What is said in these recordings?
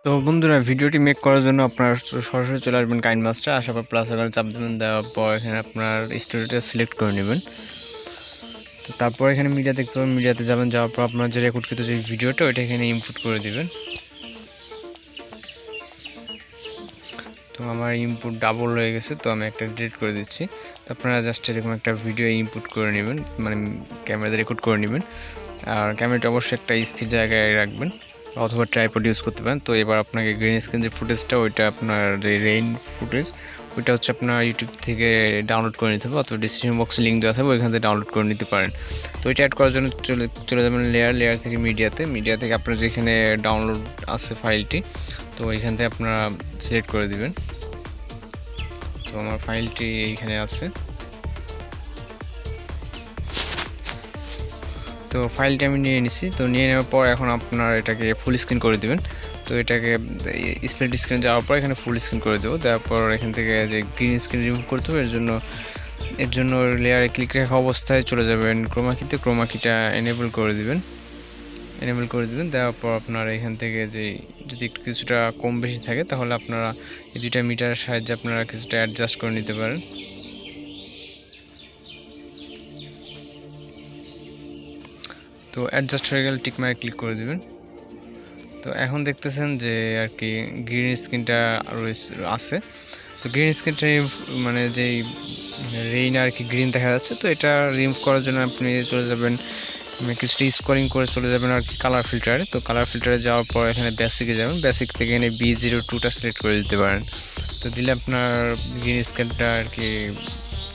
তো বন্ধুরা, ভিডিওটি মেক করার জন্য আপনারা সরাসরি চলে আসবেন কাইনমাস্টার, আসার পর প্লাস আইকনে চাপ দেবেন। দেওয়ার পর এখানে আপনার স্টুডিওটা সিলেক্ট করে নেবেন। তো তারপর এখানে মিডিয়া দেখতে পাবেন, মিডিয়াতে যাবেন। যাওয়ার পর আপনার যে রেকর্ডকৃত যে ভিডিওটা ওইটা এখানে ইনপুট করে দিবেন। তো আমার ইনপুট ডাবল হয়ে গেছে, তো আমি একটা ডিলিট করে দিচ্ছি। তো আপনারা জাস্ট এরকম একটা ভিডিও ইনপুট করে নেবেন, মানে ক্যামেরাতে রেকর্ড করে নেবেন। আর ক্যামেরাটা অবশ্যই একটা স্থির জায়গায় রাখবেন, অথবা ট্রাইপড ইউজ করতে পারেন। তো এবার আপনাকে গ্রিন স্ক্রিন যে ফুটেজটা, ওইটা আপনার যে রেইন ফুটেজ, ওইটা হচ্ছে আপনার ইউটিউব থেকে ডাউনলোড করে নিতে হবে, অথবা ডিসক্রিপশন বক্সে লিঙ্ক দেওয়া থাকবে, ওইখান থেকে ডাউনলোড করে নিতে পারেন। তো ওইটা অ্যাড করার জন্য চলে যাবেন লেয়ার থেকে মিডিয়া থেকে আপনার যেখানে ডাউনলোড আছে ফাইলটি, তো এইখান থেকে আপনারা সিলেক্ট করে দিবেন। তো আমার ফাইলটি এইখানে আছে। তো ফাইলটি আমি নিয়ে নিছি। তো নিয়ে নেওয়ার পর এখন আপনার এটাকে ফুল স্ক্রিন করে দিবেন। তো এটাকে স্প্লিট স্ক্রিন যাওয়ার পর এখানে ফুল স্ক্রিন করে দেবো। দেওয়ার পর এখান থেকে যে গ্রিন স্ক্রিন রিমুভ করতে হবে, এর জন্য লেয়ারে ক্লিক রাখা অবস্থায় চলে যাবেন ক্রোমাকিতে, ক্রোমাকিটা এনেবল করে দিবেন। দেওয়ার পর আপনার এখান থেকে যে যদি একটু কিছুটা কম বেশি থাকে, তাহলে আপনারা এই দুইটা মিটারের সাহায্যে আপনারা কিছুটা অ্যাডজাস্ট করে নিতে পারেন। তো অ্যাডজাস্ট হয়ে গেলে টিক মার্কে ক্লিক করে দিবেন। তো এখন দেখতেছেন যে আর কি গ্রিন স্ক্রিনটা আছে। তো গ্রিন স্ক্রিনটা মানে যেই রেইন আর কি গ্রিন দেখা যাচ্ছে, তো এটা রিমুভ করার জন্য আপনি চলে যাবেন, কিছুটা স্ক্রলিং করে চলে যাবেন আর কি কালার ফিল্টারে। তো কালার ফিল্টারে যাওয়ার পর এখানে বেসিকে যাবেন, বেসিক থেকে এখানে B02টা সিলেক্ট করে দিতে পারেন। তো দিলে আপনার গ্রিন স্ক্রিনটা আর কি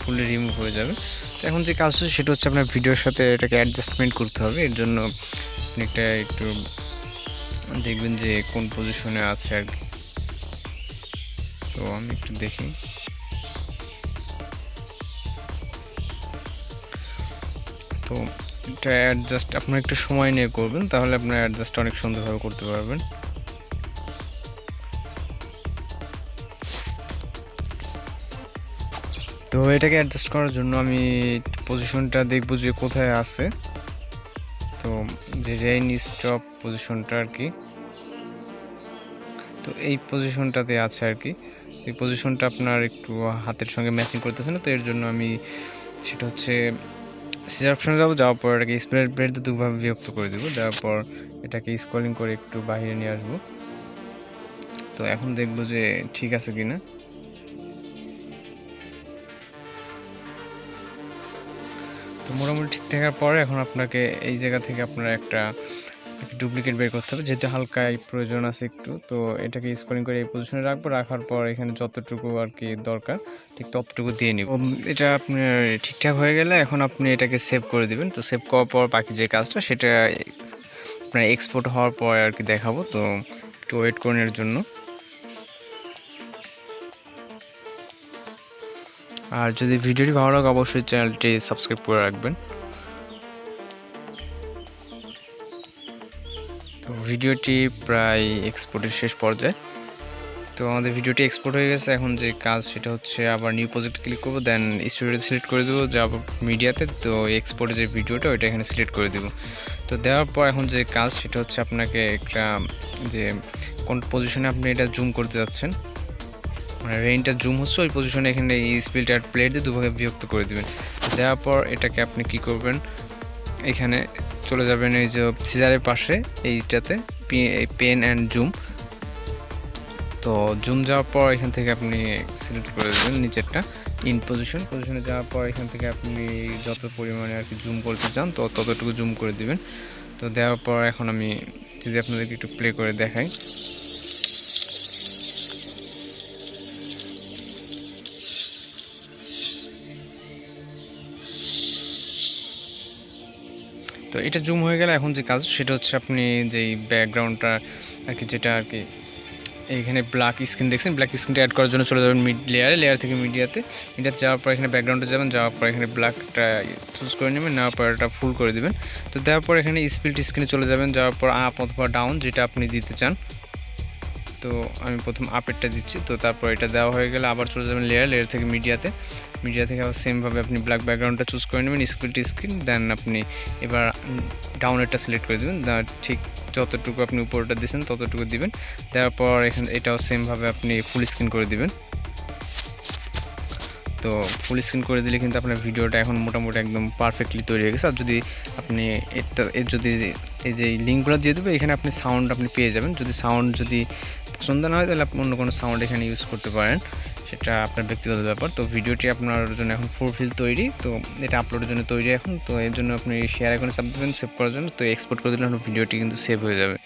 ফুলি রিমুভ হয়ে যাবে। তো এখন যে কাজ হচ্ছে সেটা হচ্ছে আপনার ভিডিওর সাথে এটাকে অ্যাডজাস্টমেন্ট করতে হবে। এর জন্য আপনি একটা একটু দেখবেন যে কোন পজিশনে আছে আর কি। তো আমি একটু দেখি। তো এটা অ্যাডজাস্ট আপনার একটু সময় নিয়ে করবেন, তাহলে আপনার অ্যাডজাস্ট অনেক সুন্দরভাবে করতে পারবেন। তো এটাকে অ্যাডজাস্ট করার জন্য আমি পজিশনটা দেখবো যে কোথায় আছে। তো যে রেইন স্টপ পজিশনটা আর কি, তো এই পজিশনটাতে আছে আর কি। এই পজিশনটা আপনার একটু হাতের সঙ্গে ম্যাচিং করতেছে না, তো এর জন্য আমি সেটা হচ্ছে সিজার অপশনে যাওয়ার পর এটাকে স্প্রেড ব্লেড দিয়ে দুভাবে বিভক্ত করে দেবো। দেওয়ার পর এটাকে স্ক্রলিং করে একটু বাইরে নিয়ে আসবো। তো এখন দেখবো যে ঠিক আছে কিনা। তো মোটামুটি ঠিক থাকার পরে এখন আপনাকে এই জায়গা থেকে আপনার একটা ডুপ্লিকেট বের করতে হবে, যেহেতু হালকা প্রয়োজন আছে একটু। তো এটাকে স্ক্রলিং করে এই পজিশনে রাখবো, রাখার পর এখানে যতটুকু আর কি দরকার ঠিক ততটুকু দিয়ে নিব। এটা আপনার ঠিকঠাক হয়ে গেলে এখন আপনি এটাকে সেভ করে দিবেন। তো সেভ করার পর বাকি যে কাজটা সেটা আপনার এক্সপোর্ট হওয়ার পর আর কি দেখাবো। তো একটু ওয়েট করার জন্য। আর যদি ভিডিওটি ভালো লাগে অবশ্যই চ্যানেলটি সাবস্ক্রাইব করে রাখবেন। তো ভিডিওটি প্রায় এক্সপোর্টের শেষ পর্যায়ে। তো আমাদের ভিডিওটি এক্সপোর্ট হয়ে গেছে। এখন যে কাজ সেটা হচ্ছে আবার নিউ প্রজেক্ট ক্লিক করবো, দেন স্টুডিওতে সিলেক্ট করে দেবো, যাব মিডিয়াতে। তো এক্সপোর্টের যে ভিডিওটা ওইটা এখানে সিলেক্ট করে দেবো। তো দেওয়ার পর এখন যে কাজ সেটা হচ্ছে আপনাকে একটা যে কোন পজিশনে আপনি এটা জুম করতে যাচ্ছেন, মানে রেইনটা জুম হচ্ছে ওই পজিশনে এখানে এই স্প্লিট আর প্লেট দিয়ে দুভাগে বিভক্ত করে দেবেন। দেওয়ার পর এটাকে আপনি কি করবেন, এখানে চলে যাবেন এই যে সিজারের পাশে এইটাতে পেন অ্যান্ড জুম। তো জুম যাওয়ার পর এখান থেকে আপনি সিলেক্ট করে দেবেন নিচেরটা ইন পজিশনে যাওয়ার পর এখান থেকে আপনি যত পরিমাণে আর কি জুম করতে চান তো ততটুকু জুম করে দিবেন। তো দেওয়ার পর এখন আমি যদি আপনাদেরকে একটু প্লে করে দেখাই। তো এটা জুম হয়ে গেলে এখন যে কাজ সেটা হচ্ছে আপনি যেই ব্যাকগ্রাউন্ডটা আর কি, যেটা আর কি এইখানে ব্ল্যাক স্ক্রিন দেখছেন, ব্ল্যাক স্ক্রিনটা অ্যাড করার জন্য চলে যাবেন লেয়ার থেকে মিডিয়াতে যাওয়ার পর এখানে ব্যাকগ্রাউন্ডে যাবেন, যাওয়ার পর এখানে ব্ল্যাকটা চুজ করে নেবেন, নেওয়ার পর এটা ফুল করে দেবেন। তো দেওয়ার পর এখানে স্প্লিট স্ক্রিনে চলে যাবেন, যাওয়ার পর আপ অথবা ডাউন যেটা আপনি দিতে চান তো আমি প্রথম আপেরটা দিচ্ছি। তো তারপর এটা দেওয়া হয়ে গেলে আবার চলে যাবেন লেয়ার থেকে মিডিয়া থেকে আবার সেমভাবে আপনি ব্ল্যাক ব্যাকগ্রাউন্ডটা চুজ করে নেবেন, স্ক্রিন টু স্ক্রিন। দেন আপনি এবার ডাউনেরটা সিলেক্ট করে দেবেন, ঠিক যতটুকু আপনি উপরটা দিয়েছেন ততটুকু দিবেন। তারপর এখানে এটাও সেমভাবে আপনি ফুল স্ক্রিন করে দিবেন। তো ফুল স্ক্রিন করে দিলে কিন্তু আপনার ভিডিওটা এখন মোটামুটি একদম পারফেক্টলি তৈরি হয়ে গেছে। আর যদি আপনি যদি এই যে লিঙ্কগুলো দিয়ে দেবে, এখানে আপনি সাউন্ড আপনি পেয়ে যাবেন। যদি সাউন্ড পছন্দ না হয় তাহলে আপনি অন্য কোনো সাউন্ড এখানে ইউজ করতে পারেন, সেটা আপনার ব্যক্তিগত ব্যাপার। তো ভিডিওটি আপনার জন্য এখন ফুলফিল তৈরি, তো এটা আপলোডের জন্য তৈরি এখন। তো এর জন্য আপনি শেয়ার আইকনে চাপ দেবেন সেভ করার জন্য। তো এক্সপোর্ট করে দিলে ভিডিওটি কিন্তু সেভ হয়ে যাবে।